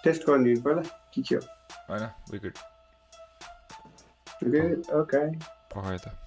Test गर्ने पहिला के के हो होइन विकेट ओके पकायो त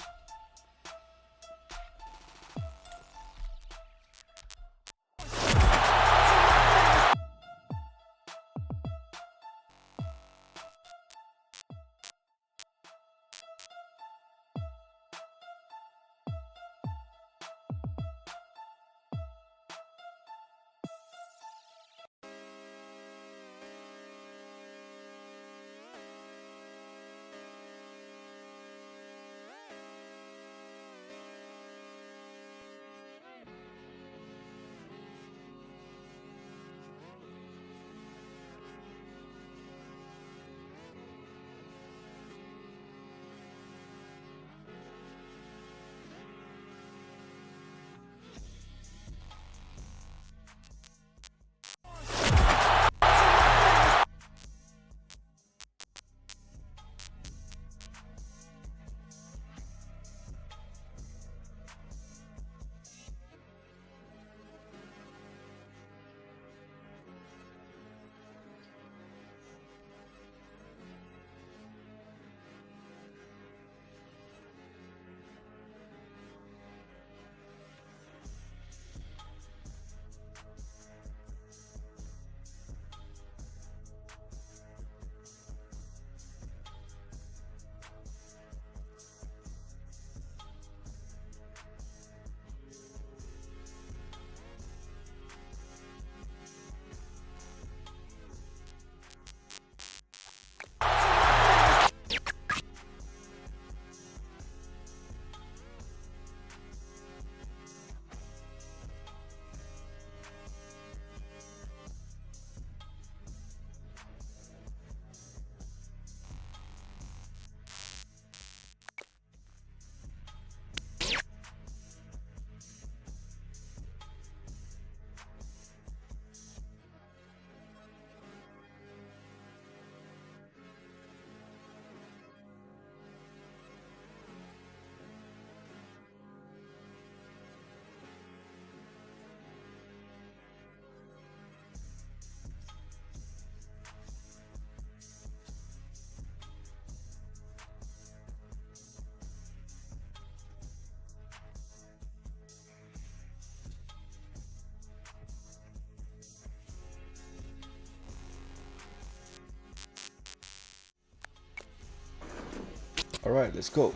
Alright, let's go.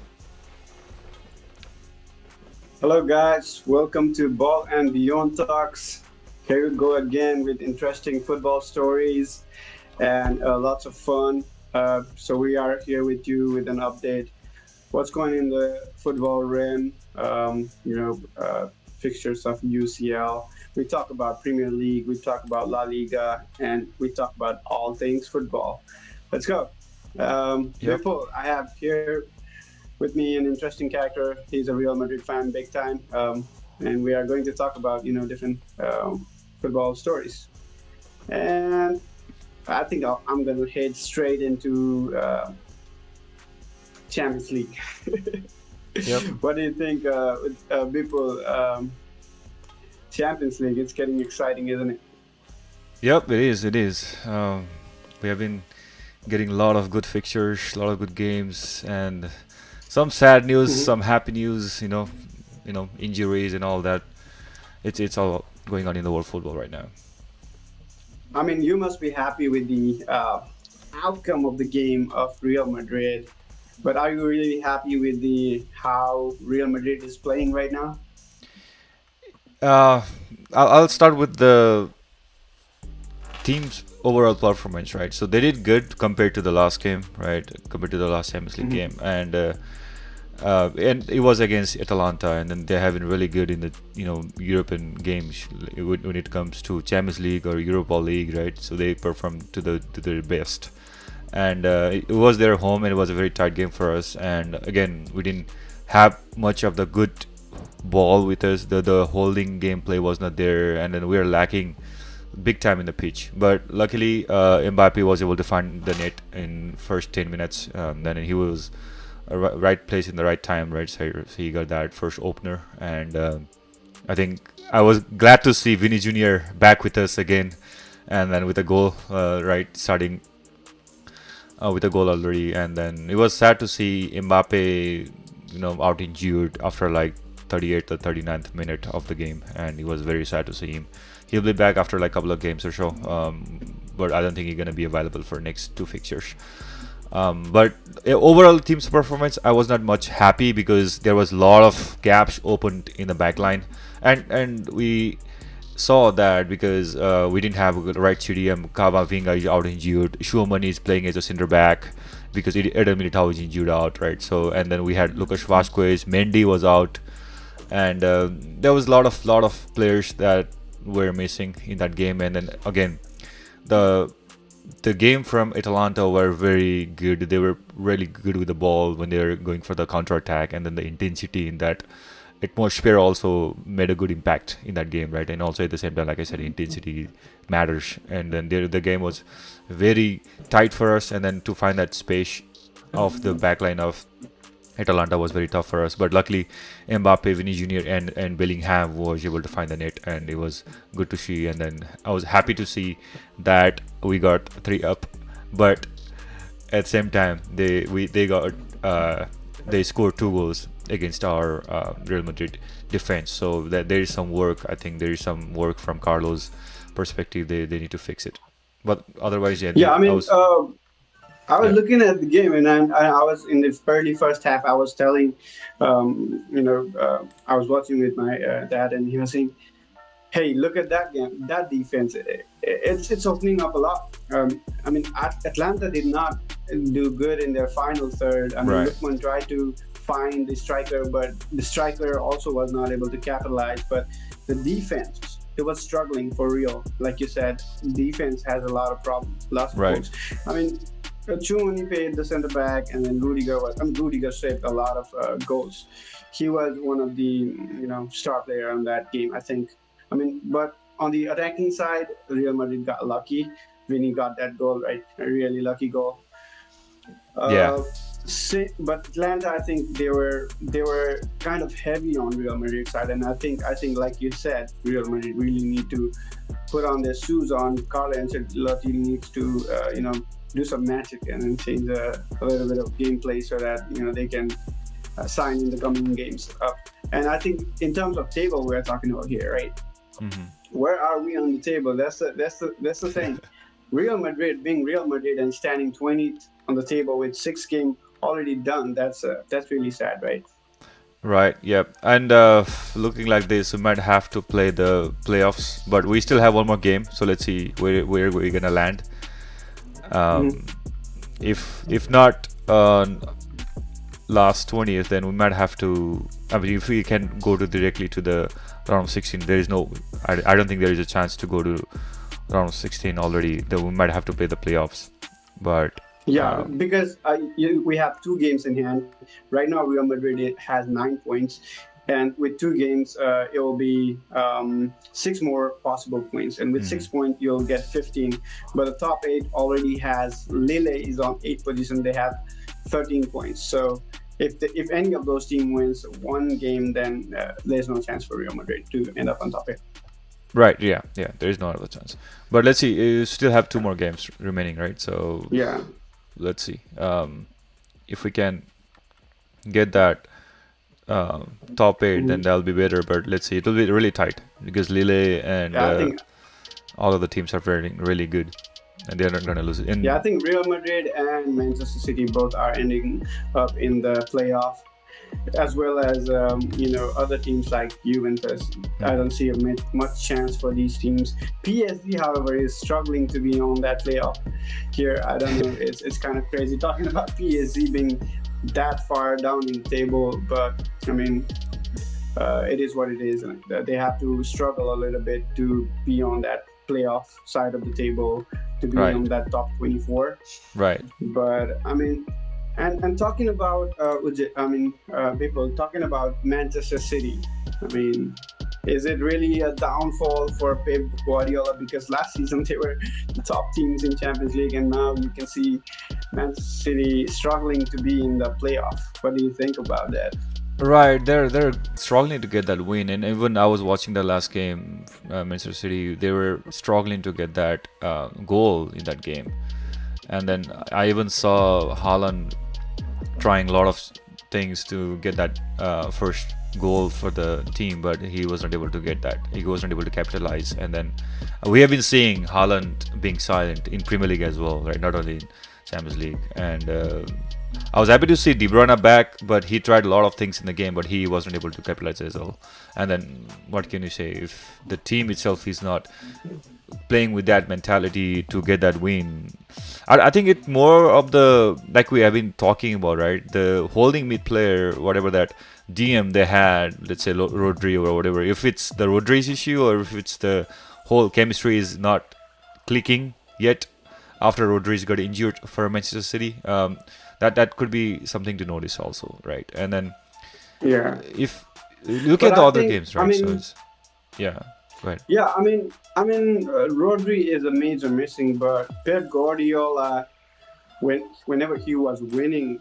Hello, guys. Welcome to Ball and Beyond Talks. Here we go again with interesting football stories and lots of fun. So we are here with you with an update. What's going in the football realm? Fixtures of UCL. We talk about Premier League. We talk about La Liga, and we talk about all things football. Let's go. Yep. Vipul, I have here with me an interesting character. He's a Real Madrid fan, big time, and we are going to talk about different football stories. And I think I'm going to head straight into Champions League. Yep. What do you think, people? Champions League, it's getting exciting, isn't it? Yep, it is. It is. We have been getting a lot of good fixtures, a lot of good games, and some sad news, Mhm. some happy news. Injuries and all that. It's all going on in the world football right now. I mean, you must be happy with the outcome of the game of Real Madrid. But are you really happy with the how Real Madrid is playing right now? Uh, I'll start with the team's overall performance, right? So they did good compared to the last game, right? Compared to the last Champions League Mhm. game, and it was against Atalanta, and then they have been really good in the European games when it comes to Champions League or Europa League, right? So they performed to their best, and it was their home, and it was a very tight game for us. And again, we didn't have much of the good ball with us. The holding gameplay was not there, and then we are lacking big time in the pitch. But luckily, Mbappe was able to find the net in first 10 minutes. Then he was right place in the right time, right? So he got that first opener, and I think I was glad to see Vinny Jr. back with us again, and then with a goal, right, starting with a goal already, and then it was sad to see Mbappe, out injured after like 38th or 39th minute of the game, and it was very sad to see him. He'll be back after like a couple of games or so, but I don't think he's gonna be available for next two fixtures. But overall team's performance, I was not much happy because there was a lot of gaps opened in the back line, and we saw that because we didn't have a good right CDM. Camavinga is out injured. Schumann is playing as a center back because Eder Militao is injured out, right? So, and then we had Lucas Vasquez, Mendy was out, and there was a lot of players that were missing in that game. And then again, the game from Atalanta were very good. They were really good with the ball when they were going for the counter attack, and then the intensity in that atmosphere also made a good impact in that game, right? And also at the same time, like I said, intensity matters. And then the game was very tight for us, and then to find that space of the backline of Atalanta was very tough for us. But luckily, Mbappe, Vinny Jr. and Bellingham was able to find the net, and it was good to see. And then I was happy to see that we got 3 up, but at the same time, they scored 2 goals against our Real Madrid defense. So that there is some work. I think there is some work from Carlos' perspective. They need to fix it. But otherwise, yeah. Yeah, I mean, I was yeah. looking at the game, and I was in the early first half. I was telling, I was watching with my dad, and he was saying, "Hey, look at that game, that defense. It's opening up a lot." I mean, Atlanta did not do good in their final third. I mean, Right. Lookman tried to find the striker, but the striker also was not able to capitalize. But the defense, it was struggling for real. Like you said, defense has a lot of problems, lots of Right. goals. I mean, Chumani paid the center back, and then Rudiger saved a lot of goals. He was one of the star player on that game, I think. I mean, but on the attacking side, Real Madrid got lucky. Vinny got that goal, right? A really lucky goal. Yeah. But Atlanta, I think they were kind of heavy on Real Madrid side, and I think like you said, Real Madrid really need to put on their shoes on. Carlo Ancelotti needs to do some magic and then change a little bit of gameplay so that they can sign in the coming games up. And I think in terms of table we're talking about here, right? Mm-hmm. Where are we on the table? That's the thing. Real Madrid being Real Madrid and standing 20th on the table with 6 games already done. That's really sad, right? Right. Yep. And looking like this, we might have to play the playoffs, but we still have one more game. So let's see where we're gonna land. If not last 20th, then we might have to. I mean, if we can go directly to the round of 16, there is no. I don't think there is a chance to go to round of 16 already. Then we might have to play the playoffs. But yeah, because we have 2 games in hand right now. Real Madrid has 9 points, and with 2 games, it will be 6 more possible points. And with 6 points, you'll get 15. But the top 8 already has Lille is on 8th position. They have 13 points. So if any of those teams wins 1 game, then there's no chance for Real Madrid to end up on top 8. Right. Yeah. There is no other chance. But let's see. You still have 2 more games remaining, right? So yeah. Let's see if we can get that top 8, then that'll be better. But let's see, it'll be really tight because Lille and all of the teams are very really good, and they're not going to lose it. I think Real Madrid and Manchester City both are ending up in the playoff, as well as other teams like Juventus. I don't see much chance for these teams. PSG, however, is struggling to be on that playoff here. I don't know. It's kind of crazy talking about PSG being that far down in the table, but I mean, it is what it is. They have to struggle a little bit to be on that playoff side of the table, to be on that top 24. Right. But I mean. And talking about, people talking about Manchester City, I mean, is it really a downfall for Pep Guardiola? Because last season they were the top teams in Champions League, and now you can see Manchester City struggling to be in the playoff. What do you think about that? Right, they're struggling to get that win, and even I was watching the last game, Manchester City. They were struggling to get that goal in that game, and then I even saw Haaland trying a lot of things to get that first goal for the team, but he was not able to get that. He was not able to capitalize, and then we have been seeing Haaland being silent in Premier League as well, right? Not only in Champions League, and I was happy to see De Bruyne back, but he tried a lot of things in the game, but he wasn't able to capitalize as well. And then what can you say if the team itself is not playing with that mentality to get that win? I think it's more of the like we have been talking about, right? The holding mid player, whatever that DM they had, let's say Rodri or whatever. If it's the Rodri's issue or if it's the whole chemistry is not clicking yet after Rodri's got injured for Manchester City, that could be something to notice also, right? And then Yeah. if look But at the I other think, games, I right? So mean, it's yeah, go ahead. yeah, Rodri is a major missing, but Pep Guardiola, whenever he was winning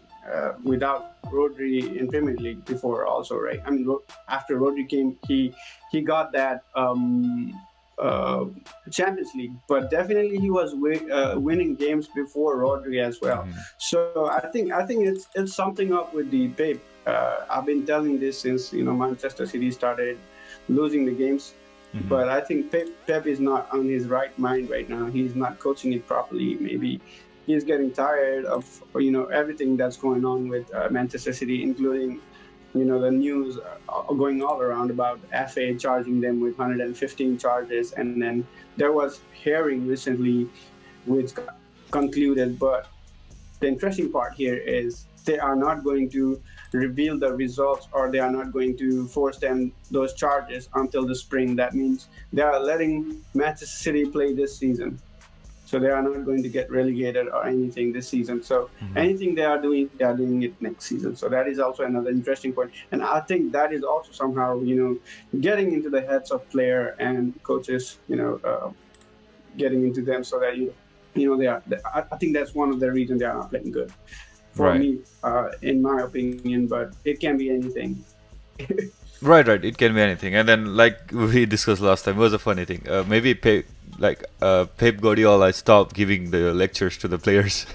without Rodri in Premier League before, also, right? After Rodri came, he got that uh, Champions League, but definitely he was winning games before Rodri as well. Hmm. So I think it's something up with the Pep. I've been telling this since Manchester City started losing the games, Hmm. but I think Pep is not on his right mind right now. He's not coaching it properly. Maybe he's getting tired of everything that's going on with Manchester City, including the news going all around about FA charging them with 115 charges, and then there was hearing recently which concluded. But the interesting part here is they are not going to reveal the results, or they are not going to force them those charges until the spring. That means they are letting Manchester City play this season, so they are not going to get relegated or anything this season. So Hmm. anything they are doing it next season. So that is also another interesting point, and I think that is also somehow getting into the heads of player and coaches, getting into them, so that they are. I think that's one of the reasons they are not playing good for Right. me, in my opinion. But it can be anything. Right. It can be anything. And then, like we discussed last time, it was a funny thing. Maybe Pep Guardiola stopped giving the lectures to the players.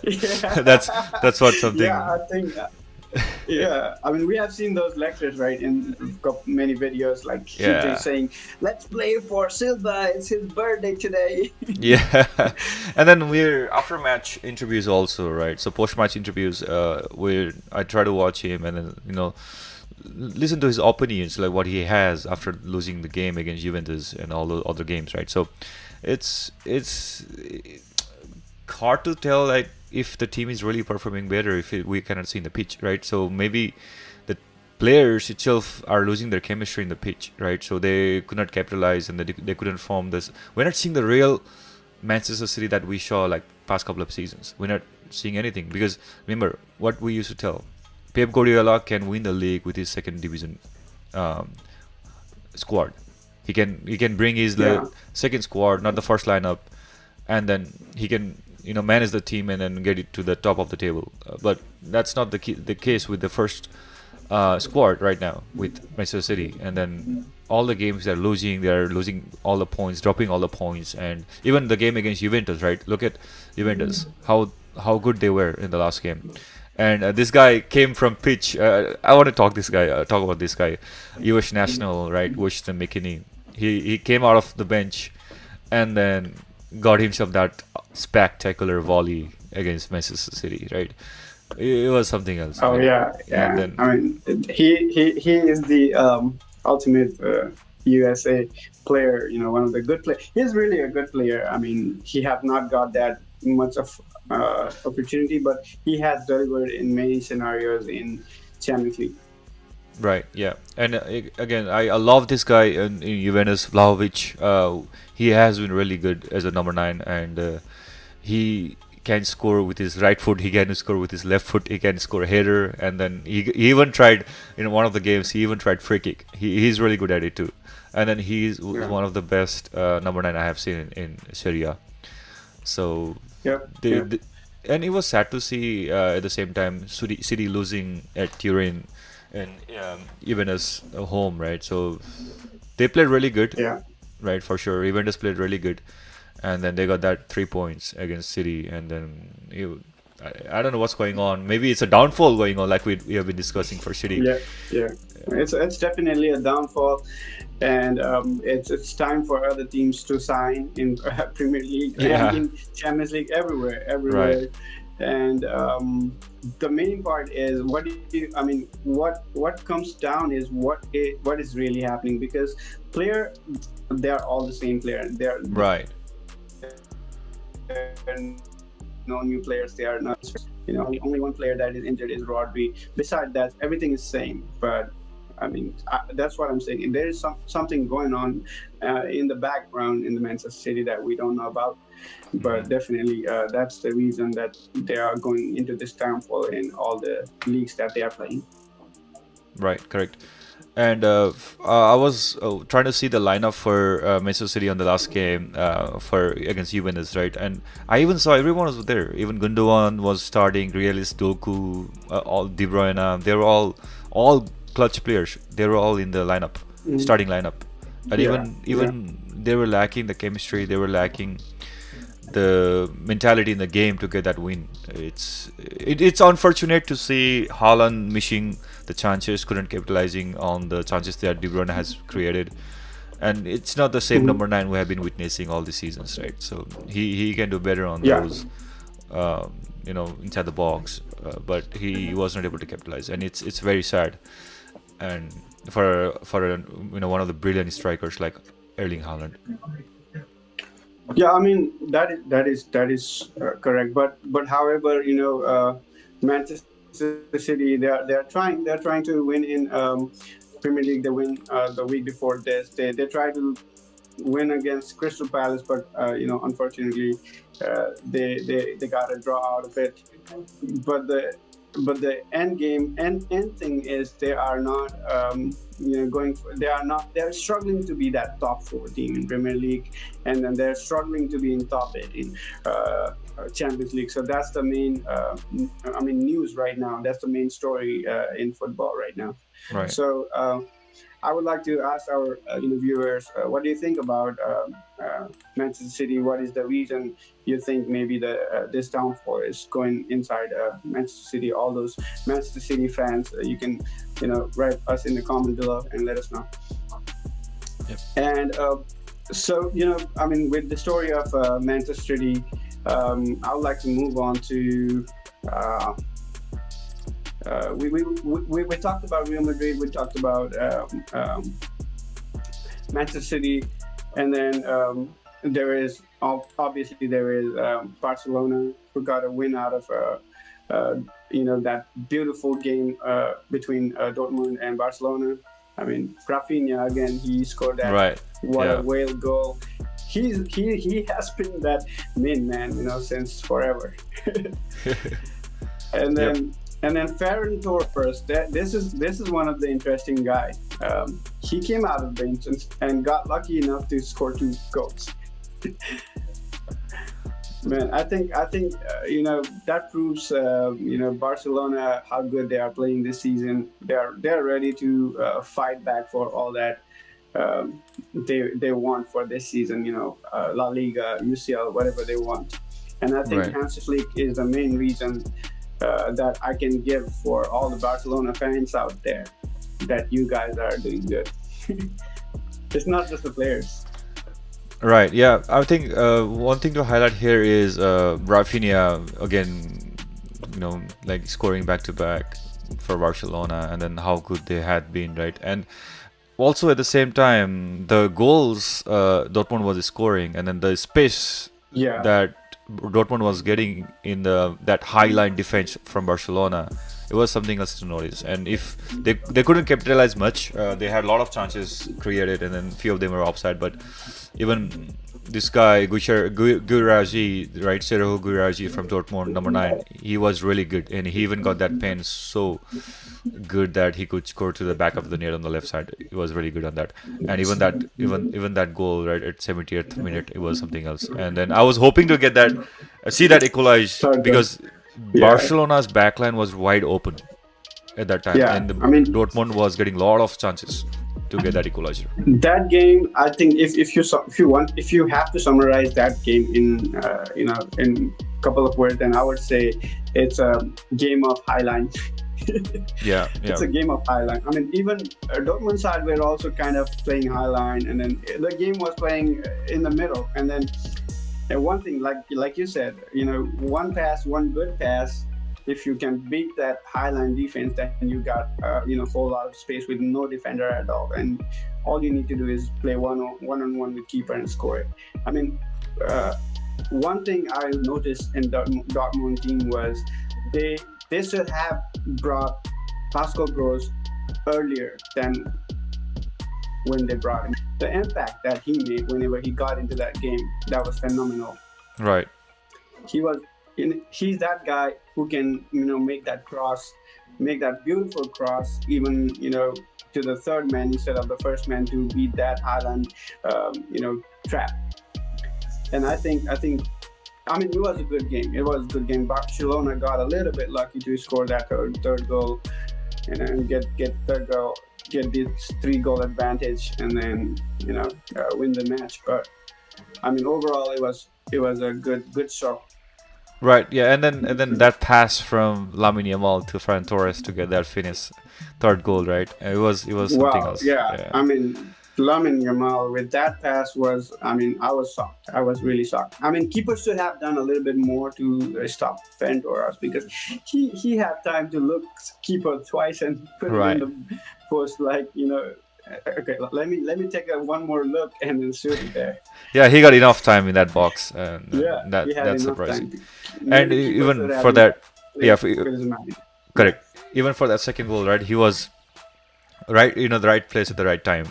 Yeah, that's what yeah. something. I think. Yeah, we have seen those lectures, right, in many videos, like he just Yeah. saying, "Let's play for Silva. It's his birthday today." Yeah, and then we're after match interviews also, right? So post match interviews, where I try to watch him and then listen to his opinions, like what he has after losing the game against Juventus and all the other games, right? So it's hard to tell like if the team is really performing better if we cannot see in the pitch, right? So maybe the players itself are losing their chemistry in the pitch, right? So they could not capitalize and they couldn't form this. We're not seeing the real Manchester City that we saw like past couple of seasons. We're not seeing anything because remember what we used to tell. Pep Guardiola can win the league with his second division um, squad. He can bring his Yeah, second squad, not the first lineup, and then he can manage the team and then get it to the top of the table. But that's not the case with the first squad right now with Manchester City. And then all the games they're losing all the points, dropping all the points, and even the game against Juventus, right? Look at Juventus, how good they were in the last game. And this guy came from pitch. I want to talk about this guy, US national, right? Washington McKinney. He came out of the bench and then got himself that spectacular volley against Manchester City, right? It was something else. oh yeah, And yeah. then He is the ultimate USA player. One of the good play. He's really a good player. He have not got that much of opportunity, but he has delivered in many scenarios in Champions League. right, yeah. And again, I love this guy in Juventus, Vlahovic. He has been really good as a number nine, and he can score with his right foot. He can score with his left foot. He can score a header, and then he even tried in one of the games. He even tried free kick. He's really good at it too. And then he's Yeah. one of the best number nine I have seen in Serie A. So Yep. they, Yep. they and it was sad to see at the same time City losing at Turin. and even as a home, right? So they played really good, Yeah. right? For sure, Juventus played really good, and then they got that 3 points against City, and then I don't know what's going on. Maybe it's a downfall going on, like we have been discussing for City. Yeah, yeah. It's definitely a downfall, and it's time for other teams to sign in Premier League and Yeah, in Champions League, everywhere, right, everywhere. And the main part is what do you, I mean, what comes down is what is really happening, because player, they are all the same player. right. There are no new players. They are not. Only one player that is injured is Rodri. Besides that, everything is same. But I mean, that's what I'm saying. There is something going on in the background in the Manchester City that we don't know about. But definitely, that's the reason that they are going into this downfall in all the leagues that they are playing. Right, correct. And I was trying to see the lineup for Manchester City on the last game for against Juventus, right? And I even saw everyone was there. Even Gundogan was starting, Realis, Doku, all De Bruyne. They were all clutch players. They were all in the lineup, starting lineup. And Yeah, yeah. even they were lacking the chemistry. They were lacking the mentality in the game to get that win. It's unfortunate to see Haaland missing the chances, couldn't capitalizing on the chances that De Bruyne has created, and it's not the same Mhm. number nine we have been witnessing all the seasons, right? So he can do better on Yeah. those, inside the box, but he was not able to capitalize, and it's very sad, and for one of the brilliant strikers like Erling Haaland. Yeah, I mean that is correct. But however, Manchester City, they're trying to win in Premier League. They win the week before this. They try to win against Crystal Palace, but unfortunately, they got a draw out of it. But the end thing is they are not going for, they're struggling to be that top four team in Premier League, and then they're struggling to be in top eight in Champions League. So that's the main news right now. That's the main story in football right now. Right. So I would like to ask our viewers, what do you think about Manchester City? What is the reason you think maybe this downfall is going inside Manchester City? All those Manchester City fans, you can write us in the comment below and let us know. Yep. And so with the story of Manchester City, I would like to move on to. We talked about Real Madrid. We talked about Manchester City, and then there is obviously there is Barcelona, who got a win out of that beautiful game between Dortmund and Barcelona. I mean, Rafinha again, he scored that. Right. What Yeah. a whale goal! He has been that main man, since forever. And Yep. then Ferran Torres, this is one of the interesting guys. He came out of bench and got lucky enough to score 2 goals. Man, I think that proves Barcelona how good they are playing this season. They're ready to fight back for all that they want for this season. La Liga, UCL, whatever they want. And I think Right. Hansi Flick is the main reason that I can give for all the Barcelona fans out there, that you guys are doing good. It's not just the players. Right. Yeah. I think one thing to highlight here is Rafinha again. Like scoring back to back for Barcelona, and then how good they had been, right? And also at the same time, the goals Dortmund was scoring, and then the space Yeah. that Dortmund was getting in that high line defense from Barcelona, it was something else to notice. And if they couldn't capitalize much, they had a lot of chances created, and then few of them were offside. But even this guy Guirassy, right, Sergio Guirassy from Dortmund, number 9, he was really good, and he even got that pen so good that he could score to the back of the net on the left side. He was really good on that, and even that goal right at 70th minute, it was something else. And then I was hoping to get that, see that equalize, So good. because Yeah. Barcelona's backline was wide open. at that time, Yeah, and the I mean Dortmund was getting a lot of chances to get that equalizer. that game. I think if you have to summarize that game in in a couple of words, then I would say it's a game of highline. Yeah, It's yeah, a game of highline. I mean, even Dortmund side were also kind of playing highline, and then the game was playing in the middle. And then one thing, like you said, one pass, one good pass. If you can beat that highline defense, then you got whole lot of space with no defender at all, and all you need to do is play one on one with keeper and score it. I mean, uh, one thing I noticed in Dortmund team was they they should have brought Pascal Gross earlier than when they brought him. The impact that he made whenever he got into that game, that was phenomenal. right. He was he's that guy who can make that cross, make that beautiful cross, even to the third man instead of the first man to beat that Haaland trap. And I mean, it was a good game. It was a good game. Barcelona got a little bit lucky to score that third goal, and then get third goal, get this 3 goal advantage, and then win the match. But I mean, overall, it was a good show. Right, yeah, and then that pass from Lamine Yamal to Ferran Torres to get that finish, third goal, right? It was something Wow, else. yeah. Yeah, I mean, Lamine Yamal with that pass was, I mean, I was shocked. I was really shocked. I mean, keeper should have done a little bit more to stop Ferran Torres because he had time to look keeper twice and put it in right. the post like okay, let me take one more look and then shoot it there. Yeah, he got enough time in that box, and Yeah, he had that's enough surprising. time. And Maybe keeper should even have for that, yeah, played with his mind. Yeah, correct. Even for that second goal, right? He was right, the right place at the right time,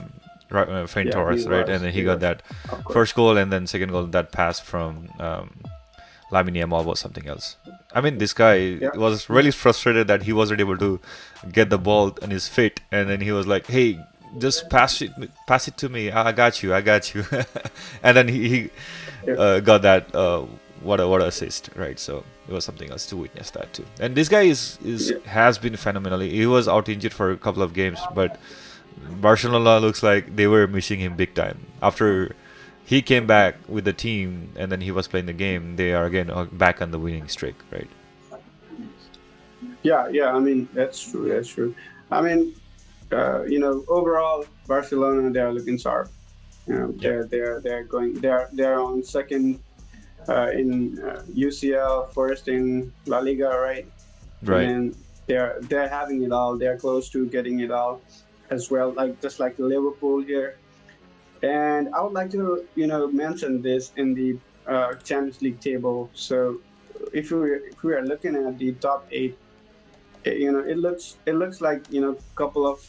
right, Ferran yeah, he Torres, right? And was. then he He got was. that Of course. first goal, and then second goal, that pass from Lamine Yamal was something else. I mean, this guy Yeah. was really frustrated that he wasn't able to get the ball on his feet, and then he was like, "Hey, just pass it to me. I got you, I got you." And then he Yeah. got that what a assist, right? So it was something else to witness that too. And this guy is Yeah. has been phenomenally. He was out injured for a couple of games, but Barcelona looks like they were missing him big time. After he came back with the team and then he was playing the game, they are again back on the winning streak, right? Yeah. I mean, that's true. That's true. I mean, overall, Barcelona, they are looking sharp. Yeah, They're on second in UCL, first in La Liga, right? And right. then they're having it all. They're close to getting it all as well, like just like Liverpool here. And I would like to mention this in the Champions League table. So if we are looking at the top eight, it looks like couple of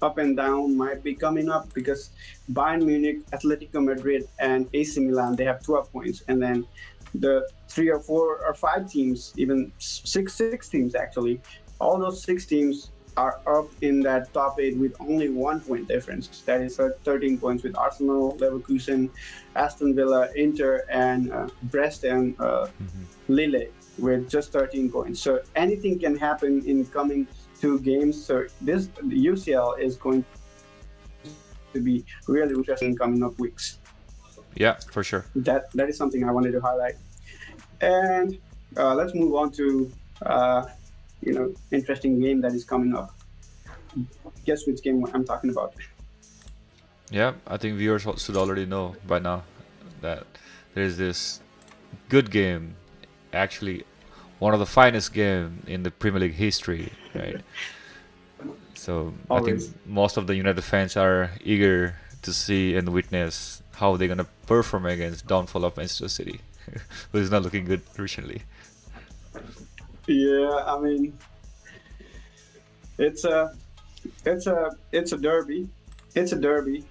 up and down might be coming up because Bayern Munich, Atletico Madrid, and AC Milan, they have 12 points, and then the 3 or 4 or 5 teams, even six teams actually, all those 6 teams are up in that top eight with only 1 point difference. That is 13 points with Arsenal, Leverkusen, Aston Villa, Inter, and Brest and Lille with just 13 points. So anything can happen in coming 2 games. So the UCL is going to be really interesting coming up weeks. Yeah, for sure. That is something I wanted to highlight. And let's move on to interesting game that is coming up. Guess which game I'm talking about? Yeah, I think viewers should already know by now that there is this good game, actually one of the finest game in the Premier League history, right? So I think Always. most of the United fans are eager to see and witness how they're gonna perform against downfall of Manchester City, who is not looking good recently. Yeah, I mean it's a it's a derby. It's a derby.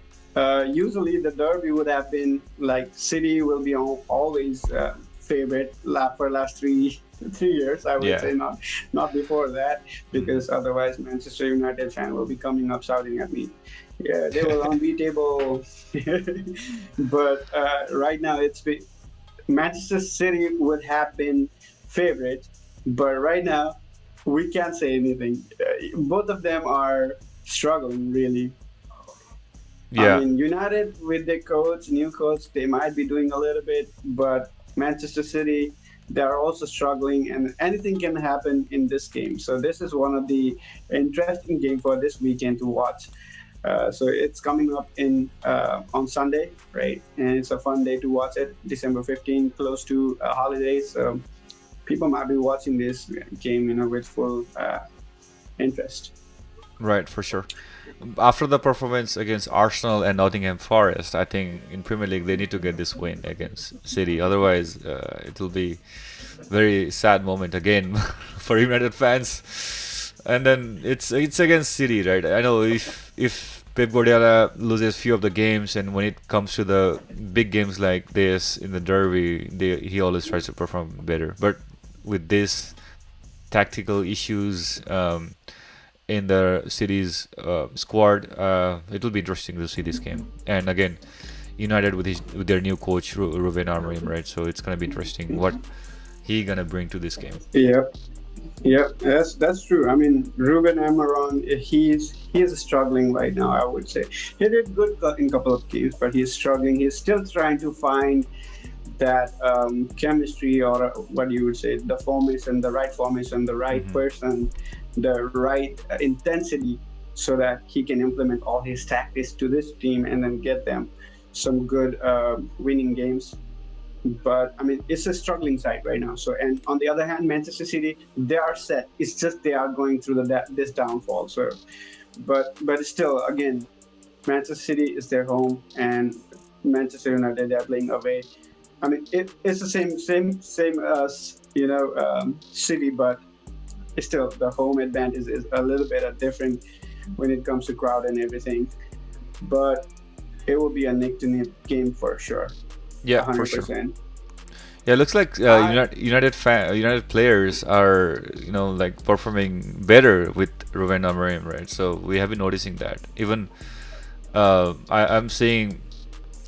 Usually the derby would have been like City will be always favorite for last 3 years. I would Yeah. say not before that because otherwise Manchester United fan will be coming up shouting at me. Yeah, they were unbeatable. But right now Manchester City would have been favorite, but right now we can't say anything. Both of them are struggling really. I Yeah. mean, United with their coach, new coach, they might be doing a little bit, but Manchester City, they are also struggling, and anything can happen in this game. So this is one of the interesting game for this weekend to watch. So it's coming up in on Sunday, right? And it's a fun day to watch it. December 15th, close to holidays. So people might be watching this game, with full interest. Right, for sure. After the performance against Arsenal and Nottingham Forest, I think in Premier League they need to get this win against City. Otherwise, it will be very sad moment again for United fans. And then it's against City, right? I know if Pep Guardiola loses few of the games, and when it comes to the big games like this in the derby, he always tries to perform better. But with this tactical issues in the City's squad, it will be interesting to see this game. And again, United with their new coach Ruben Amorim, right? So it's gonna be interesting what he gonna bring to this game. Yep. Yep, that's true. I mean, Ruben Amaron, he's struggling right now. I would say he did good in a couple of games, but he's struggling. He's still trying to find that chemistry, or what you would say, the formation, the right Hmm. person, the right intensity, so that he can implement all his tactics to this team and then get them some good winning games. But I mean, it's a struggling side right now. So, and on the other hand, Manchester City, they are set. It's just they are going through this downfall. So, but still, again, Manchester City is their home, and Manchester United, they are playing away. I mean, it's the same as City, but still the home advantage is a little bit different when it comes to crowd and everything. But it will be a neck to neck game for sure, Yeah, for hundred sure. percent. Yeah, it looks like I United players are like performing better with Ruben Amorim, right? So we have been noticing that. Even I'm seeing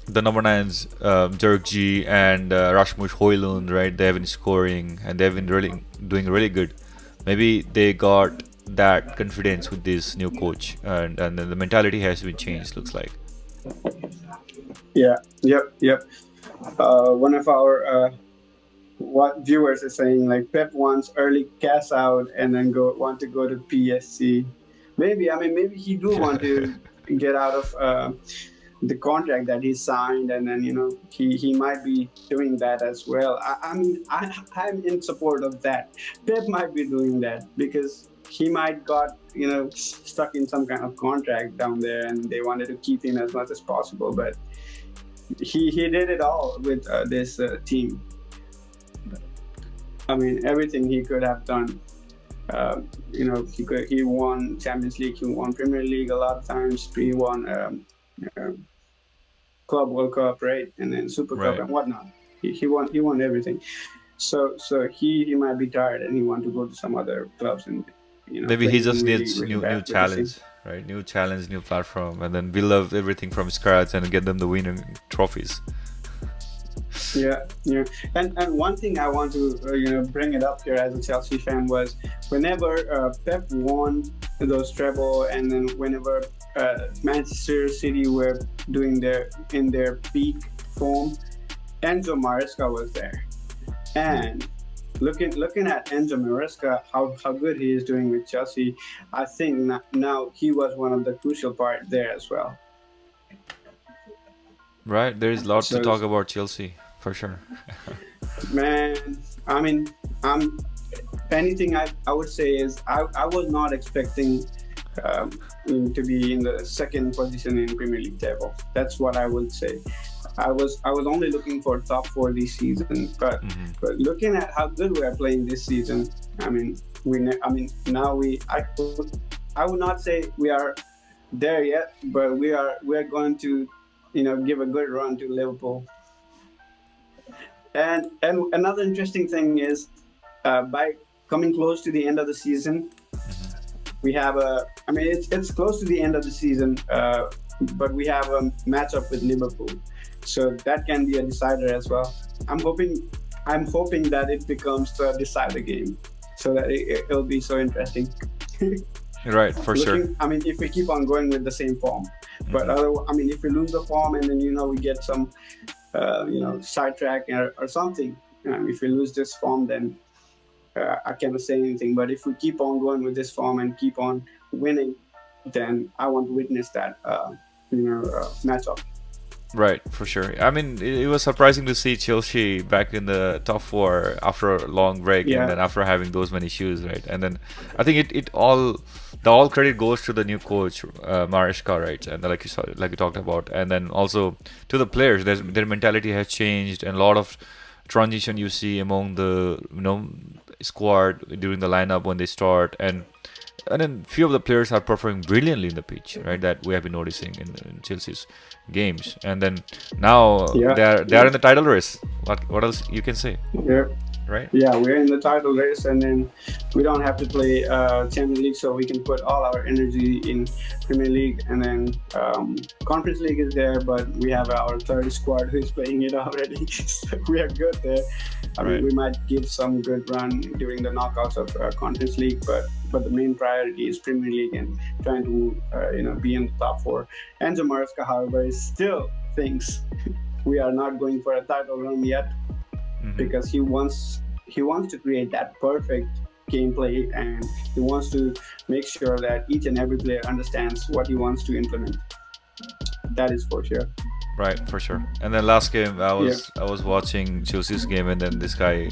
the number nines, Dirk G and Rasmus Højlund, right? They have been scoring and they've been really doing really good. Maybe they got that confidence with this new coach, and then the mentality has been changed. Looks like. Yeah, yep. One of our what viewers is saying, like, Pep wants early cash out and then want to go to PSG. Maybe, I mean, maybe he do want to get out of the contract that he signed, and then he might be doing that as well. I mean, I'm in support of that. Pep might be doing that because he might got stuck in some kind of contract down there, and they wanted to keep him as much as possible, but he did it all with this team. I mean, everything he could have done. He won Champions League, he won Premier League a lot of times, he won Club World Cup, right, and then Super Cup Right. and whatnot. He won everything. So he might be tired and he want to go to some other clubs and Maybe he playing just really needs really new bad with the team. challenge, right? New challenge, new platform, and then we love everything from scratch and get them the winning trophies. Yeah. And one thing I want to bring it up here as a Chelsea fan was whenever Pep won those treble, and then whenever Manchester City were doing their peak form, Enzo Maresca was there, and looking at Enzo Maresca, how good he is doing with Chelsea, I think now he was one of the crucial part there as well. Right? There is a lot to So talk about Chelsea for sure. man, I mean, I'm anything I would say is I was not expecting um, to be in the second position in Premier League table. That's what I would say. I was only looking for top four this season, but Hmm. looking at how good we are playing this season, I mean I mean now I would not say we are there yet, but we are going to give a good run to Liverpool. And another interesting thing is, by coming close to the end of the season, Hmm. we have I mean, it's close to the end of the season, but we have a matchup with Liverpool, so that can be a decider as well. I'm hoping that it becomes the decider game. so that it'll be so interesting. Right, for sure. I mean, if we keep on going with the same form, but I mean, if we lose the form and then we get some sidetrack or something. If we lose this form, then I cannot say anything. But if we keep on going with this form and keep on winning, then I want to witness that matchup. Right, for sure. I mean, it was surprising to see Chelsea back in the top four after a long break, and then Yeah, after having those many shoes, right? And then I think the all credit goes to the new coach, Mariska, right? And like you saw, like you talked about, and then also to the players. Their mentality has changed, and a lot of transition you see among the squad during the lineup when they start, and then few of the players are performing brilliantly in the pitch, right? That we have been noticing in Chelsea's games, and then now yeah, they are in the title race. What else you can say, yeah. right? Yeah, we're in the title race, and then we don't have to play Champions League, so we can put all our energy in Premier League, and then Conference League is there, but we have our third squad who is playing it already, so we are good there. I mean, Right. we might give some good run during the knockouts of Conference League, but the main priority is Premier League and trying to be in the top four. Enzo Maresca, however, still thinks we are not going for a title run yet because he wants to create that perfect gameplay, and he wants to make sure that each and every player understands what he wants to implement. That is for sure. Right, for sure. And then last game, I Yeah. was I was watching Chelsea's game, and then this guy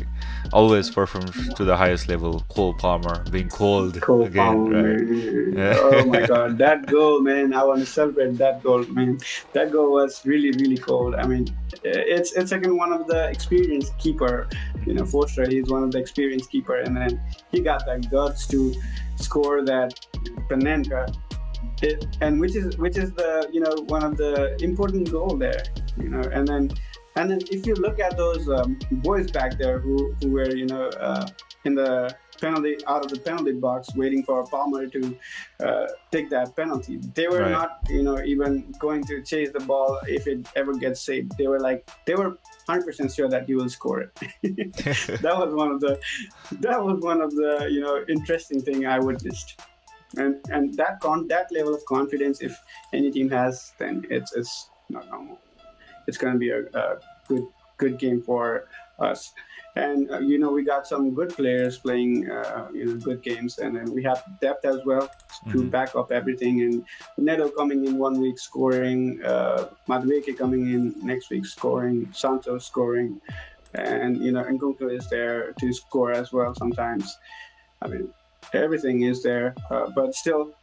always performs to the highest level. Cole Palmer being cold Cole again, Palmer, right? man. Oh my Yeah. God, that goal, man! I want to celebrate that goal, man. That goal was really, really cold. I mean, it's again one of the experienced keeper. Forster, he's one of the experienced keeper, and then he got that guts to score that Panenka. And which is the one of the important goal there. And then if you look at those boys back there who were in the penalty out of the penalty box waiting for Palmer to take that penalty, they were Right. not even going to chase the ball if it ever gets saved. They were 100% sure that he will score it. that was one of the interesting thing I witnessed. And that level of confidence, if any team has, then it's not normal. It's going to be a good game for us. And we got some good players playing good games, and then we have depth as well to back up everything. And Neto coming in 1 week scoring, Madueke coming in next week scoring, Santos scoring, and Nkunku is there to score as well sometimes. I mean, everything is there, but still,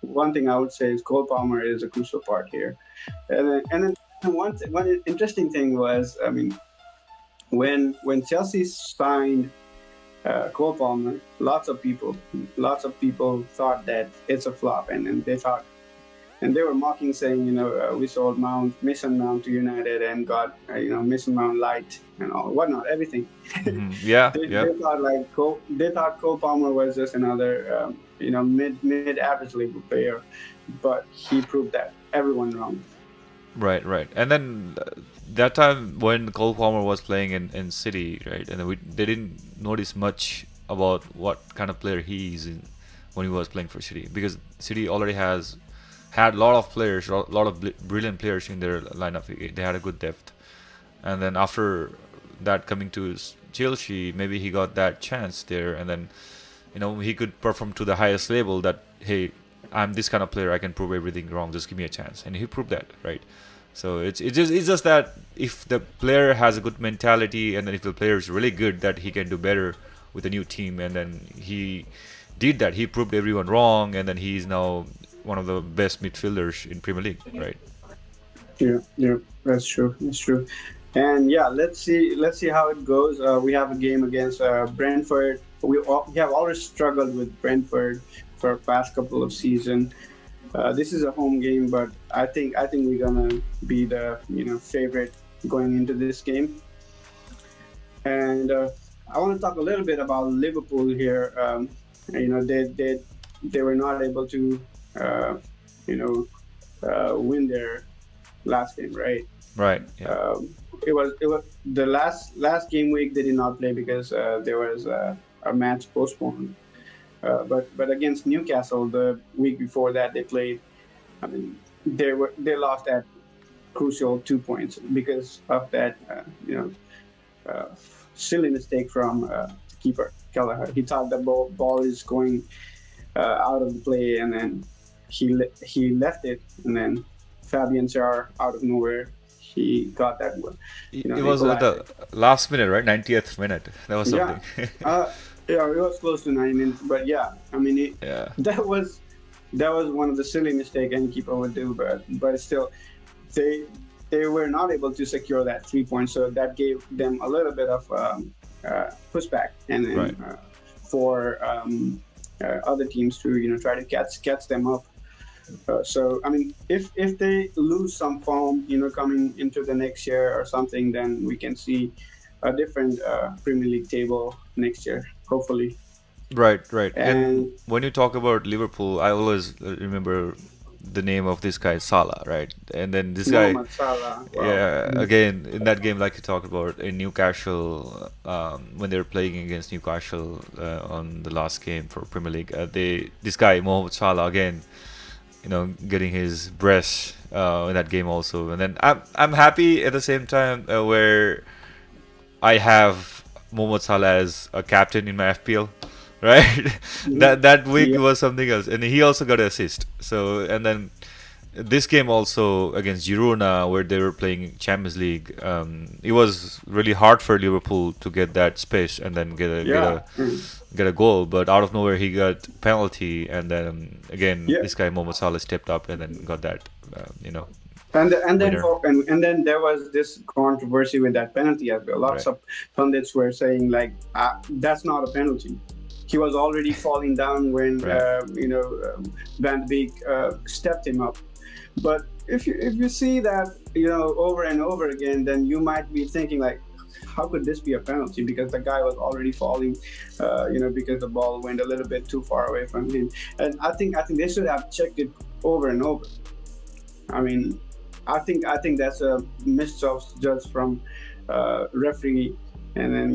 one thing I would say is Cole Palmer is a crucial part here. And then one interesting thing was, I mean, when Chelsea signed Cole Palmer, lots of people thought that it's a flop, and they were mocking, saying, we sold Mason Mount to United and got Mason Mount light and all whatnot, everything. Yeah, they, yeah. they thought Cole Palmer was just another mid average level player, but he proved that everyone wrong. Right. And then that time when Cole Palmer was playing in City, right, and then they didn't notice much about what kind of player he is when he was playing for City, because City already had a lot of players, a lot of brilliant players in their lineup. They had a good depth, and then after that coming to Chelsea, maybe he got that chance there, and then he could perform to the highest level. That, hey, I'm this kind of player. I can prove everything wrong. Just give me a chance, and he proved that, right? So it's just that if the player has a good mentality, and then if the player is really good, that he can do better with a new team, and then he did that. He proved everyone wrong, and then he is now one of the best midfielders in Premier League, right? Yeah, that's true. That's true. And yeah, let's see how it goes. We have a game against Brentford. We have always struggled with Brentford for the past couple of seasons. This is a home game, but I think we're gonna be the favorite going into this game. And I want to talk a little bit about Liverpool here. They were not able to uh, you know win their last game, right? Right. Yeah. It was the last game week they did not play because there was a match postponed. But against Newcastle the week before that they played, I mean, they lost that crucial 2 points because of that uh, silly mistake from keeper Kelleher. He thought the ball is going out of the play, and then he left it, and then Fabian Schär out of nowhere he got that one, It was at equalizer. the last minute, right? 90th minute. That was Yeah, something. uh, yeah, it was close to 9 minutes, but yeah, I mean, Yeah. that was that was one of the silly mistake any keeper would do, but still, they they were not able to secure that 3 points, so that gave them a little bit of pushback, and Right. then for other teams to try to catch them up. So I mean, if they lose some form, coming into the next year or something, then we can see a different Premier League table next year, hopefully. Right, right. And And when you talk about Liverpool, I always remember the name of this guy, Salah, right? And then this guy, Mohamed Salah, wow. yeah, again, in that game, like you talked about in Newcastle, when they were playing against Newcastle on the last game for Premier League, this guy, Mohamed Salah, again, getting his breast in that game also. And then I'm happy at the same time where I have Mohamed Salah as a captain in my FPL, right? Mhm. That week Yeah, was something else, and he also got an assist. So and then this game also against Girona, where they were playing Champions League, it was really hard for Liverpool to get that space and then yeah, get a goal. But out of nowhere, he got penalty, and then again, yeah. this guy Mohamed Salah stepped up and then got that, And then winner. and then there was this controversy with that penalty as well. Lots Right, of pundits were saying like, that's not a penalty. He was already falling down when right. Van de Beek stepped him up. But if you see that over and over again, then you might be thinking like, how could this be a penalty? Because the guy was already falling, because the ball went a little bit too far away from him. And I think they should have checked it over and over. I mean, I think that's a misjudge from referee, and then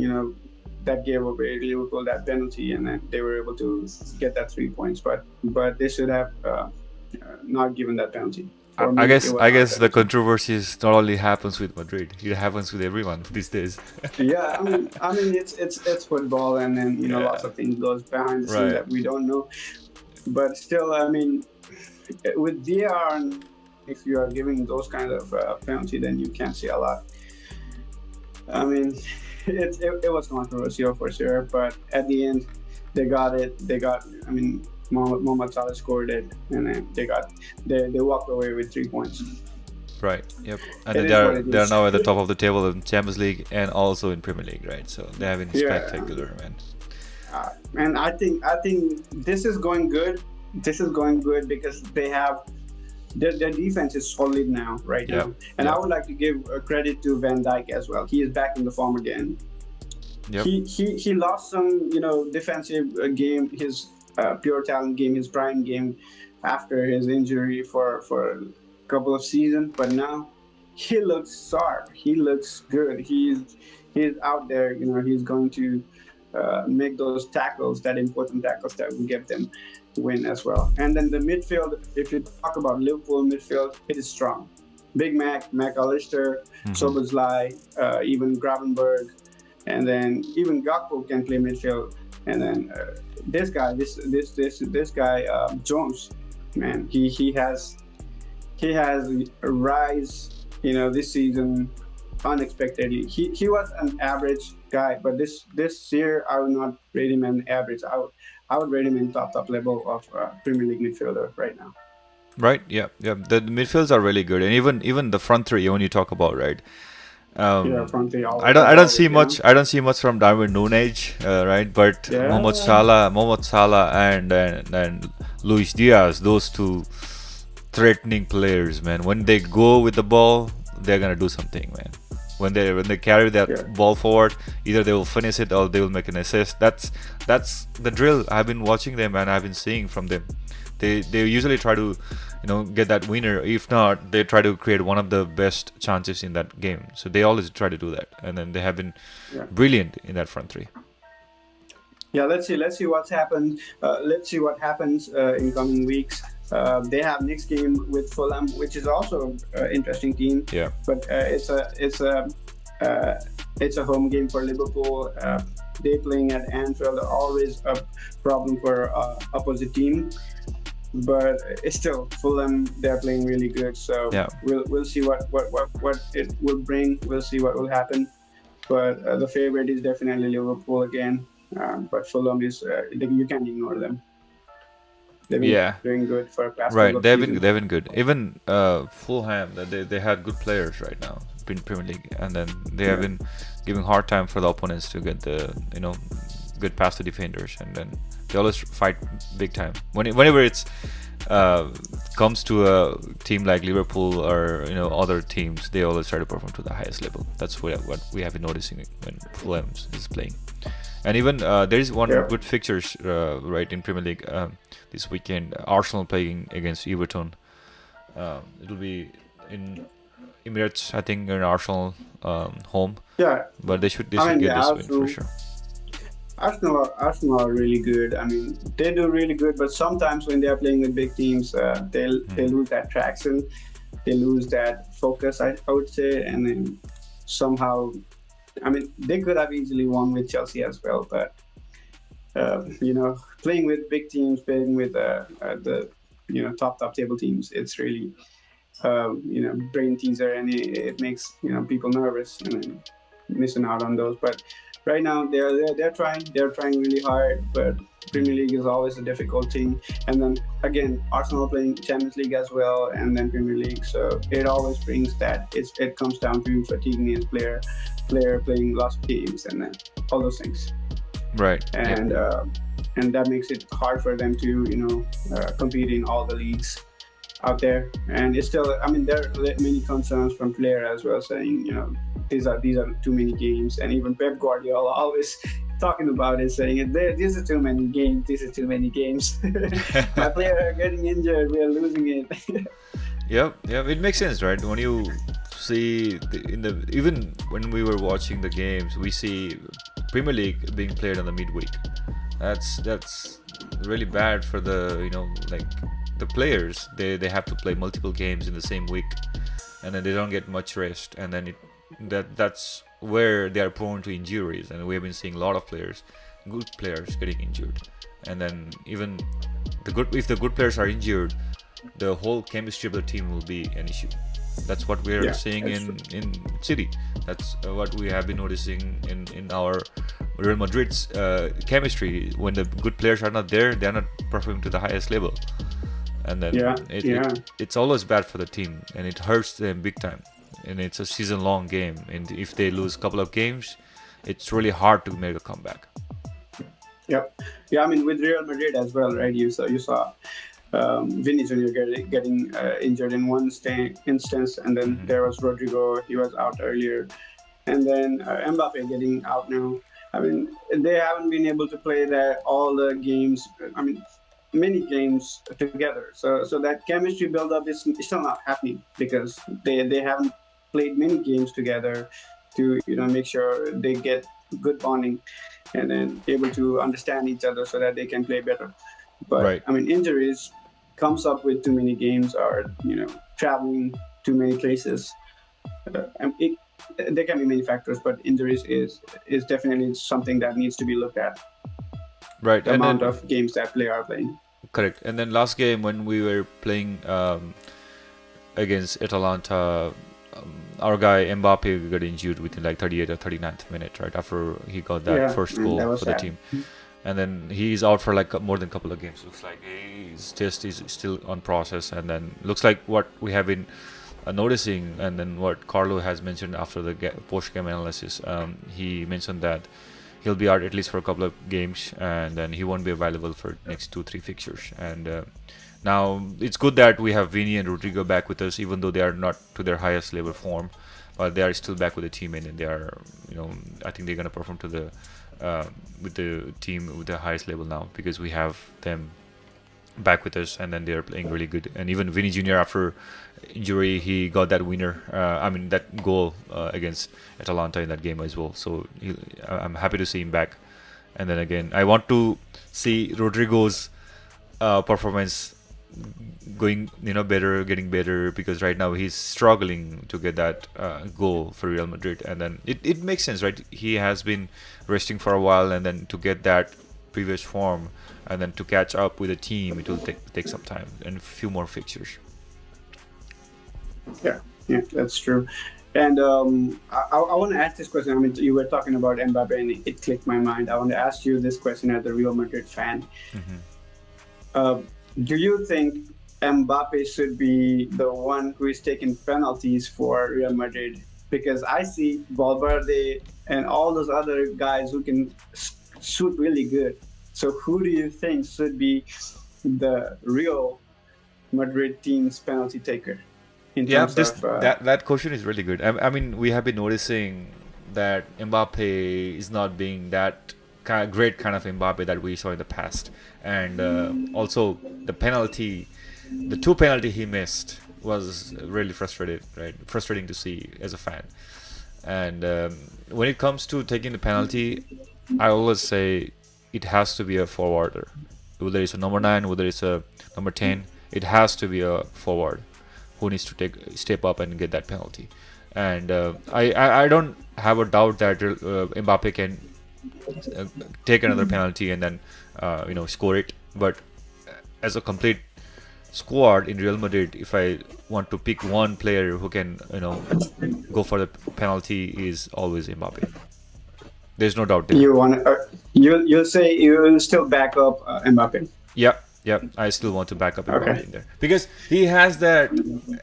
that gave away Liverpool that penalty, and then they were able to get that 3 points. But they should have not given that penalty. I For I me, it guess was I not a guess the penalty. controversies not only happens with Madrid; it happens with everyone these days. Yeah, I mean, it's football, and then lots Yeah, of things goes behind the scene right. that we don't know. But still, I mean, with VAR, if you are giving those kind of penalty, then you can see a lot. I mean, it was controversial for sure, but at the end, they got it. I mean, Mohamed Salah scored it, and then they walked away with 3 points. Right. Yep. And It then is what it they are is. now at the top of the table in Champions League and also in Premier League, right? So they have been Yeah, spectacular, man. and I think this is going good. This is going good because they have their defense is solid now, right Yep. now. And I Yep. would like to give credit to Van Dijk as well. He is back in the form again. Yep. He lost some defensive game, his pure talent game, his prime game after his injury for a couple of seasons, but now he looks sharp. He looks good. He's out there. He's going to make those tackles, that important tackles that will get them win as well. And then the midfield, if you talk about Liverpool midfield, it is strong. Big Mac, McAllister, Hmm. Soboslai, even Gravenberg, and then even Gakpo can play midfield. And then this guy Jones, man, he has a rise, this season unexpectedly. He was an average guy, but this year I would not rate him an average. I would rate him in top level of Premier League midfielder right now. Right. Yep. Yep. The midfields are really good, and even the front three when you talk about, right. Yeah, Um, front three I as don't see always. much. I don't see much from Darwin Nunez, right? But Yeah, Mohamed Salah, and Luis Diaz, those two threatening players, man. When they go with the ball, they're gonna do something, man. When they carry yeah, that ball forward, either they will finish it or they will make an assist. That's the drill. I've been watching them and I've been seeing from them. They usually try to, get that winner. If not, they try to create one of the best chances in that game. So they always try to do that, and then they have been yeah. brilliant in that front three. Yeah, let's see what's happened. Let's see what happens in coming weeks. They have next game with Fulham, which is also an interesting team, Yeah. but uh, it's a home game for Liverpool. They playing at Anfield, always a problem for opposite team. But it's still Fulham. They're playing really good, so Yeah. we'll see what it will bring. We'll see what will happen. But the favorite is definitely Liverpool again. But Fulham is you can't ignore them. They've been Yeah. doing good for the past couple Right. of seasons. They've been good. Even Fulham, they had good players right now in Premier League, and then they have Yeah, been giving hard time for the opponents to get the good past the defenders, and then they always fight big time. Whenever it's uh, comes to a team like Liverpool or other teams, they always try to perform to the highest level. That's what we have been noticing when Fulham is playing. And even there is one yeah, good fixtures right in Premier League this weekend. Arsenal playing against Everton. It'll be in Emirates, I think, in Arsenal home. yeah. But they I should mean, get yeah, this win for sure. Arsenal are really good. I mean, they do really good, but sometimes when they are playing with big teams, they Hmm. lose that traction, they lose that focus. I would say, and then somehow, I mean, they could have easily won with Chelsea as well, but playing with big teams, playing with the top table teams, it's really brain teaser, and it makes people nervous and then missing out on those. But right now they're trying really hard, but Premier Hmm. League is always a difficult thing. And then again, Arsenal playing Champions League as well, and then Premier League, so it always brings that it comes down to fatiguing his player playing lots of games and then all those things. Right. Yeah. And that makes it hard for them to compete in all the leagues out there. And it's still, I mean, there are many concerns from player as well, saying these are too many games. And even Pep Guardiola always talking about it, saying these are too many games, this is too many games. My player are getting injured, we are losing it. Yep. Yeah. It makes sense, right? When you see even when we were watching the games, we see Premier League being played on the midweek. That's really bad for the like the players. They have to play multiple games in the same week, and then they don't get much rest, and then that's where they are prone to injuries. And we have been seeing a lot of good players getting injured, and then even if the good players are injured, the whole chemistry of the team will be an issue. That's what we are Yeah, seeing that's true. in City. That's what we have been noticing in our Real Madrid's chemistry. When the good players are not there, they are not performing to the highest level, and then Yeah, yeah. it's always bad for the team, and it hurts them big time. And it's a season-long game, and if they lose a couple of games, it's really hard to make a comeback. Yep. Yeah, I mean with Real Madrid as well, right? You saw Vinny Jr. getting injured in one instance, and then Hmm. there was Rodrigo. He was out earlier, and then Mbappe getting out now. I mean, they haven't been able to play all the games. I mean, many games together. So that chemistry build-up is still not happening because they haven't played many games together to make sure they get good bonding and then able to understand each other so that they can play better. But Right. I mean, injuries comes up with too many games or traveling too many places. And there can be many factors, but injuries is definitely something that needs to be looked at. Right. The And amount then of games that player are playing. correct. And then last game when we were playing against Atalanta, our guy Mbappe got injured within like 38 or 39th minute, right after he got that Yeah, first and that goal was for the sad. team, and then he's out for like more than a couple of games. Looks like his test is still on process, and then looks like what we have been noticing, and then what Carlo has mentioned after the post-game analysis. He mentioned that he'll be out at least for a couple of games, and then he won't be available for next 2-3 fixtures. And now it's good that we have Vini and Rodrigo back with us, even though they are not to their highest level form, but they are still back with the team, and they are, I think they're gonna perform to the with the team with the highest level now because we have them back with us, and then they're playing really good. And even Vinny Jr. after injury, he got that winner. I mean that goal against Atalanta in that game as well. So I'm happy to see him back, And then again, I want to see Rodrigo's performance going, better, getting better, because right now he's struggling to get that goal for Real Madrid. And then it makes sense, right? He has been resting for a while, and then to get that previous form, and then to catch up with the team, it will take some time and a few more fixtures. Yeah, that's true. And I want to ask this question. I mean, you were talking about Mbappe, and it clicked my mind. I want to ask you this question as a Real Madrid fan. Hmm. Uh, do you think Mbappe should be the one who is taking penalties for Real Madrid? Because I see Valverde and all those other guys who can shoot really good. So who do you think should be the Real Madrid team's penalty taker in Yeah, terms this of? that question is really good. I mean, we have been noticing that Mbappe is not being that great kind of Mbappe that we saw in the past, and also the two penalty he missed was really frustrating to see as a fan. And when it comes to taking the penalty, I always say it has to be a forwarder. Whether it's a number 9, whether it's a number 10, it has to be a forward who needs to step up and get that penalty. And I don't have a doubt that Mbappe can uh, take another penalty and then score it. But as a complete squad in Real Madrid, if I want to pick one player who can go for the penalty, is always Mbappe. There's no doubt there. You want you'll say you'll still back up Mbappe. Yeah, yeah. I still want to back up Mbappe Okay. in there because he has that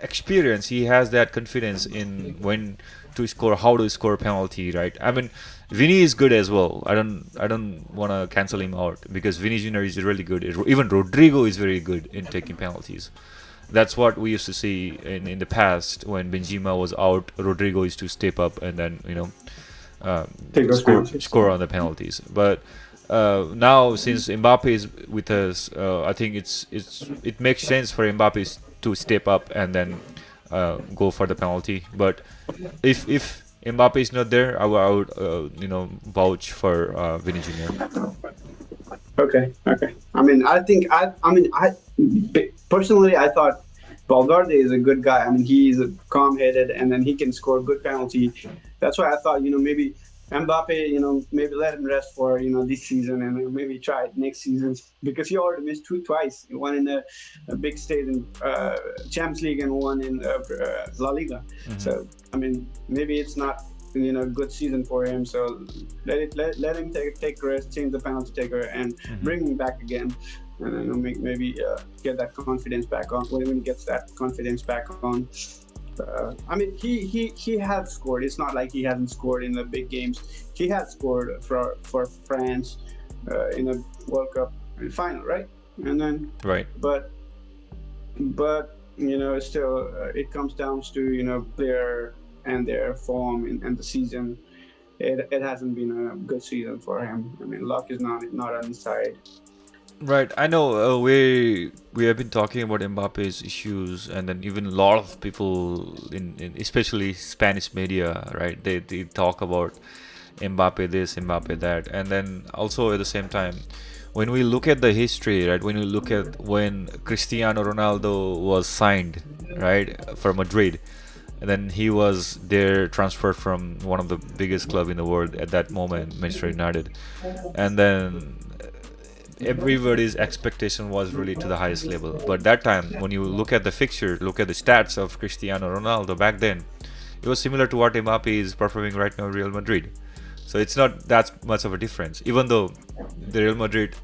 experience. He has that confidence in when to score, how to score a penalty. Right. I mean, Vini is good as well. I don't want to cancel him out because Vini Junior is really good. Even Rodrigo is very good in taking penalties. That's what we used to see in the past when Benzema was out. Rodrigo used to step up and then uh, Take those penalties. score on the penalties. But now since Mbappe is with us, I think it makes sense for Mbappe to step up and then go for the penalty. But if Mbappe is not there, I would vouch for Vinny Junior. Okay. I mean, I personally, I thought Valverde is a good guy. I mean, he's calm-headed, and then he can score good penalty. That's why I thought, maybe Mbappe, maybe let him rest for this season, and then maybe try it next season because he already missed twice. One in a big stage in Champions League and one in La Liga. So I mean, maybe it's not good season for him. So let him take rest, change the penalty taker, and bring him back again. And then maybe get that confidence back on. When he gets that confidence back on, I mean, he has scored. It's not like he hasn't scored in the big games. He has scored for France in a World Cup final, right? And then, Right. but still, it comes down to player and their form and the season. It hasn't been a good season for him. I mean, luck is not on his side. Right, I know. We have been talking about Mbappe's issues, and then even a lot of people in especially Spanish media, right? They talk about Mbappe this, Mbappe that, and then also at the same time, when we look at the history, right? When we look at when Cristiano Ronaldo was signed, right, for Madrid, and then he was there transferred from one of the biggest club in the world at that moment, Manchester United, and then everybody's expectation was really to the highest level. But that time, when you look at the fixture, look at the stats of Cristiano Ronaldo back then, it was similar to what Mbappe is performing right now in Real Madrid. So it's not that much of a difference, even though the Real Madrid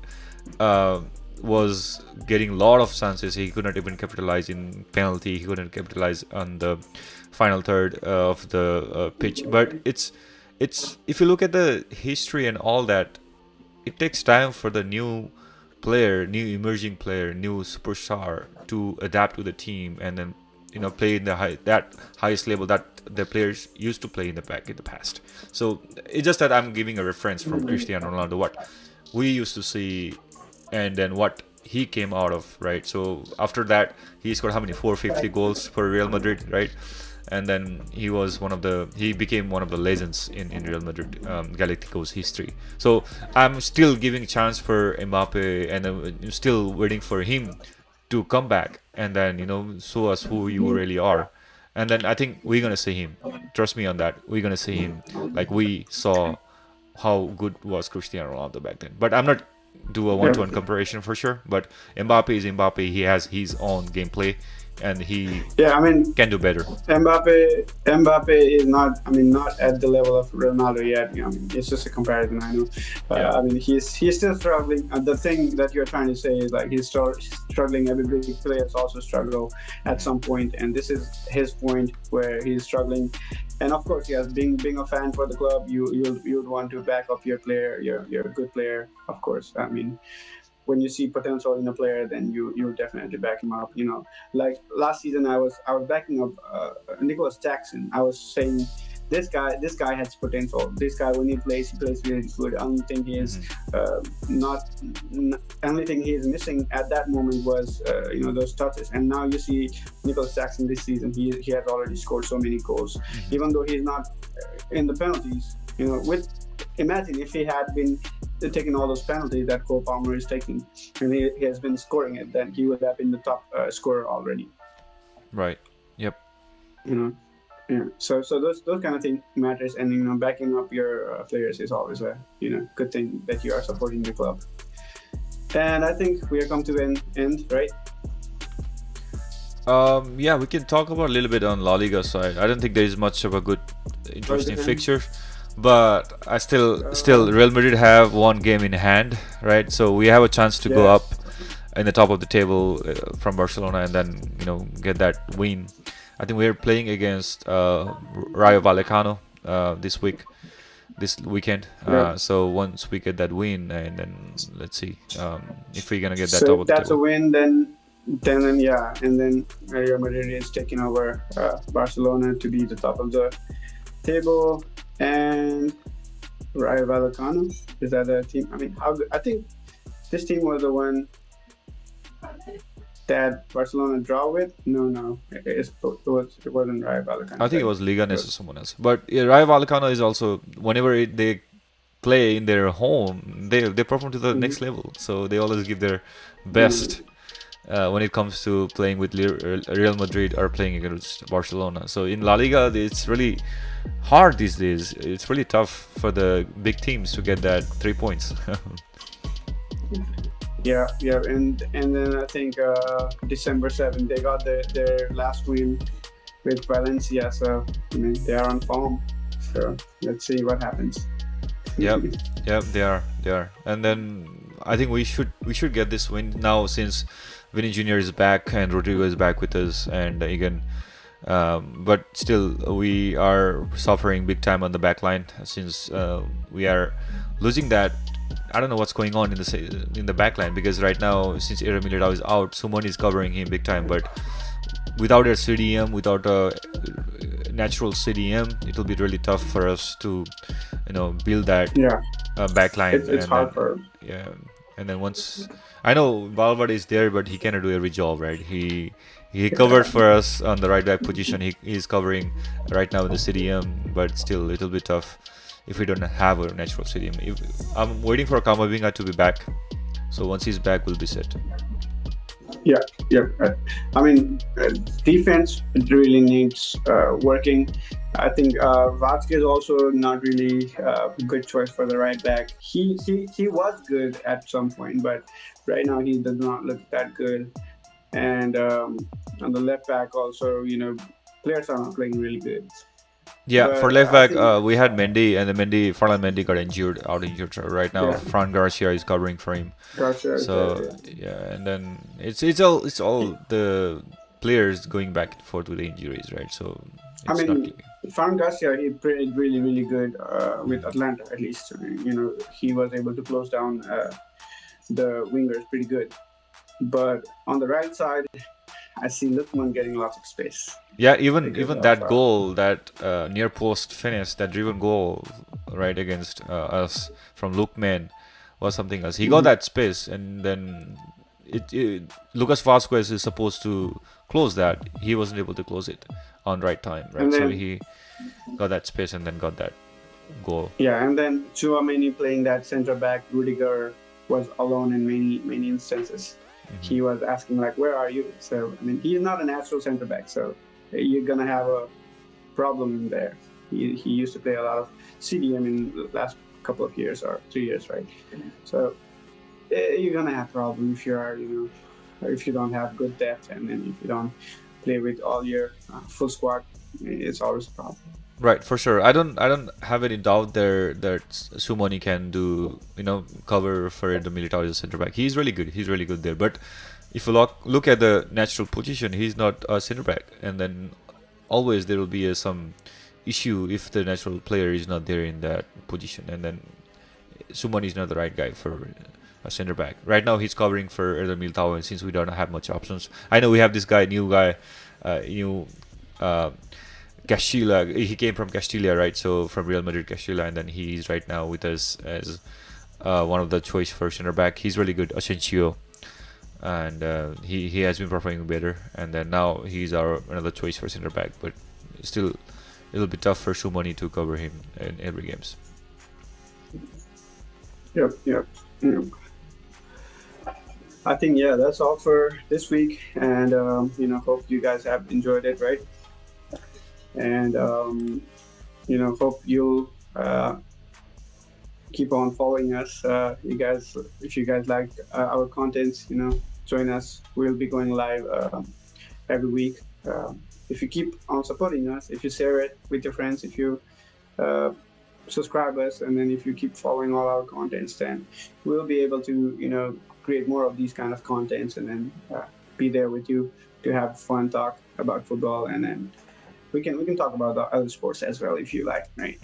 uh, was getting a lot of chances. He could not even capitalize in penalty. He couldn't capitalize on the final third of the pitch. But it's if you look at the history and all that, it takes time for the new player, new emerging player, new superstar to adapt to the team and then play in that highest level that the players used to play in the past. So it's just that I'm giving a reference from Cristiano Ronaldo, what we used to see, and then what he came out of, right? So after that, he scored how many 450 goals for Real Madrid, right? and then he became one of the legends in Real Madrid Galacticos history. So I'm still giving a chance for Mbappe, and I'm still waiting for him to come back and then show us who you really are. And then I think we're gonna see him. Trust me on that. We're gonna see him like we saw how good was Cristiano Ronaldo back then. But I'm not do a Yeah. one-to-one comparison for sure. But Mbappe is Mbappe. He has his own gameplay, and he Yeah, I mean, can do better. Mbappe is not. I mean, not at the level of Ronaldo yet. I mean, it's just a comparison. I know. Yeah. I mean, he's still struggling. The thing that you're trying to say is like he's still struggling. Every big players also struggle at some point, and this is his point where he's struggling. And of course, yes, being a fan for the club, you'd want to back up your player. You're a good player, of course. I mean, when you see potential in a player, then you definitely back him up. Like last season, I was backing up Nicholas Jackson. I was saying this guy has potential. This guy, when he plays really good. Only thing he is not. Only thing he is missing at that moment was those touches. And now you see Nicholas Jackson this season. He has already scored so many goals, even though he's not in the penalties. Imagine if he had been taking all those penalties that Cole Palmer is taking, and he has been scoring it, then he would have been the top scorer already. Right. Yep. Yeah. So those kind of things matters, and backing up your players is always a good thing that you are supporting the club. And I think we are come to an end, right? Yeah, we can talk about a little bit on La Liga side. I don't think there is much of a good, interesting fixture, but I still Real Madrid have one game in hand, right? So we have a chance to go up in the top of the table from Barcelona, and then get that win. I think we are playing against Rayo Vallecano this weekend. So once we get that win, and then let's see if we're gonna get that top of the that's table. a win, then yeah, and then Real Madrid is taking over Barcelona to be the top of the table, and Rayo Vallecano is that a team? I mean, I think this team was the one that Barcelona draw with. No, it wasn't Rayo Vallecano. I think it was Leganes or someone else. But Rayo Vallecano is also, whenever they play in their home, they perform to the next level. So they always give their best when it comes to playing with Real Madrid or playing against Barcelona. So in La Liga, it's really hard these days. It's really tough for the big teams to get that 3 points. Yeah, and then I think December 7th they got their last win with Valencia, so they are on form. So let's see what happens. Yep, they are, and then I think we should get this win now, since Vinny Jr. is back and Rodrigo is back with us, and again. But still, we are suffering big time on the back line, since we are losing that. I don't know what's going on in the back line, because right now, since Eder Militao is out, Suman is covering him big time. But without a CDM, without a natural CDM, it will be really tough for us to build that back line. It's hard for and then once I know Valverde is there, but he cannot do every job, right? He covered for us on the right back position. He's covering right now in the CDM, but still it'll be tough if we don't have a natural CDM. I'm waiting for Kamavinga to be back, so once he's back, we'll be set. Yeah. I mean, defense really needs working. I think Vazquez also not really a good choice for the right back. He was good at some point, but right now he does not look that good. And on the left back also, players are not playing really good. Yeah, But for left I back, think- we had Mendy, and Ferland Mendy got injured. Right now. Yeah. Fran Garcia is covering for him. Garcia, So yeah, and then it's all the players going back and forth with the injuries, right? So it's I mean, not clicking. Fran Garcia, he played really, really good with Atlanta, at least. He was able to close down the wingers pretty good. But on the right side, I see Lukman getting lots of space. Yeah, even Because that of, goal, that near post finish, that driven goal, right, against us from Lookman was something else. He got that space, and then Lucas Vasquez is supposed to close that. He wasn't able to close it on right time, right? And So then he got that space and then got that goal. yeah, and then Chouameni playing that center back, Rudiger was alone in many instances. He was asking like, "Where are you?" So I mean, he's not a natural center back, so you're gonna have a problem there. He used to play a lot of CDM in the last couple of years or 3 years, right? So you're gonna have problem if you are, if you don't have good depth, and then if you don't play with all your full squad, it's always a problem. Right, for sure. I don't have any doubt there that Sumoni can do, cover for the Militao as a center back. He's really good. He's really good there. But if you look at the natural position, he's not a center back, and then always there will be some issue if the natural player is not there in that position, and then Sumoni is not the right guy for a center back. Right now he's covering for Eder Militao, and since we don't have much options, I know we have this new guy, new. Castilla, he came from Castilla, right? So from Real Madrid, Castilla, and then he's right now with us as one of the choice for center back. He's really good, Asensio, and he has been performing better. And then now he's our another choice for center back, but still a little bit tough for Sumoni to cover him in every games. Yep. I think that's all for this week, and hope you guys have enjoyed it, right? And hope you'll keep on following us. You guys, if you guys like our contents, join us. We'll be going live every week. If you keep on supporting us, if you share it with your friends, if you subscribe us, and then if you keep following all our contents, then we'll be able to create more of these kind of contents, and then be there with you to have fun talk about football, and then we can talk about the other sports as well if you like, right?